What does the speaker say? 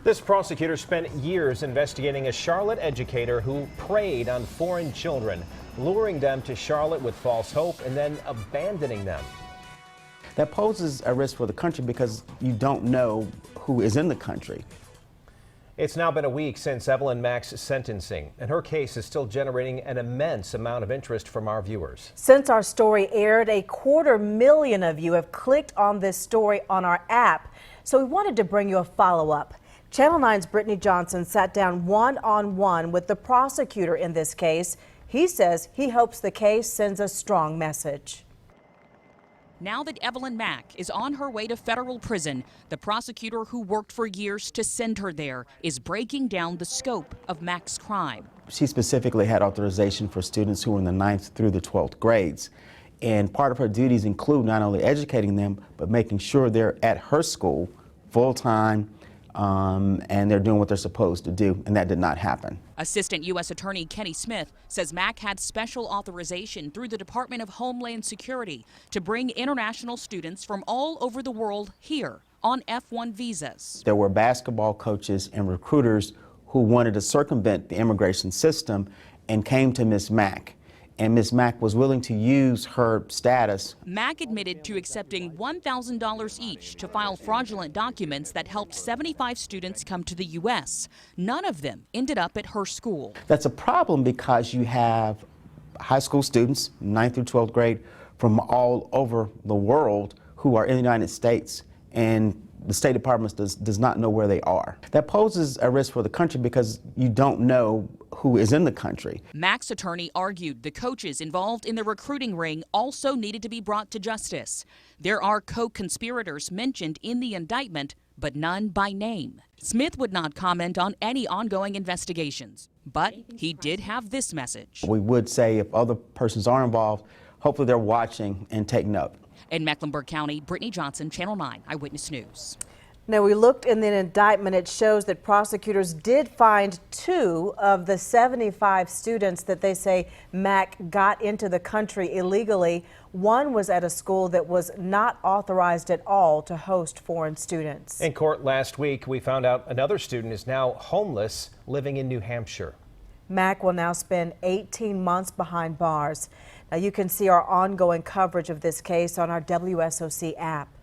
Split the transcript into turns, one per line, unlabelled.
This prosecutor spent years investigating a Charlotte educator who preyed on foreign children, luring them to Charlotte with false hope and then abandoning them.
That poses a risk for the country because you don't know who is in the country.
It's now been a week since Evelyn Mack's sentencing, and her case is still generating an immense amount of interest from our viewers.
Since our story aired, 250,000 of you have clicked on this story on our app, so we wanted to bring you a follow-up. Channel 9's Brittany Johnson sat down one-on-one with the prosecutor in this case. He says he hopes the case sends a strong message.
Now that Evelyn Mack is on her way to federal prison, the prosecutor who worked for years to send her there is breaking down the scope of Mack's crime.
She specifically had authorization for students who were in the 9th through the 12th grades. And part of her duties include not only educating them, but making sure they're at her school full-time, and they're doing what they're supposed to do, and that did not happen.
Assistant U.S. Attorney Kenny Smith says Mack had special authorization through the Department of Homeland Security to bring international students from all over the world here on F-1 visas.
There were basketball coaches and recruiters who wanted to circumvent the immigration system and came to Ms. Mack. And Ms. Mack was willing to use her status.
Mack admitted to accepting $1,000 each to file fraudulent documents that helped 75 students come to the U.S. None of them ended up at her school.
That's a problem because you have high school students, 9th through 12th grade, from all over the world who are in the United States, and the State Department does not know where they are. That poses a risk for the country because you don't know who is in the country.
Mack's attorney argued the coaches involved in the recruiting ring also needed to be brought to justice. There are co-conspirators mentioned in the indictment, but none by name. Smith would not comment on any ongoing investigations, but he did have this message.
We would say if other persons are involved, hopefully they're watching and taking note.
In Mecklenburg County, Brittany Johnson, Channel 9 Eyewitness News.
Now, we looked in the indictment. It shows that prosecutors did find 2 of the 75 students that they say Mack got into the country illegally. One was at a school that was not authorized at all to host foreign students.
In court last week, we found out another student is now homeless, living in New Hampshire.
Mack will now spend 18 months behind bars. Now, you can see our ongoing coverage of this case on our WSOC app.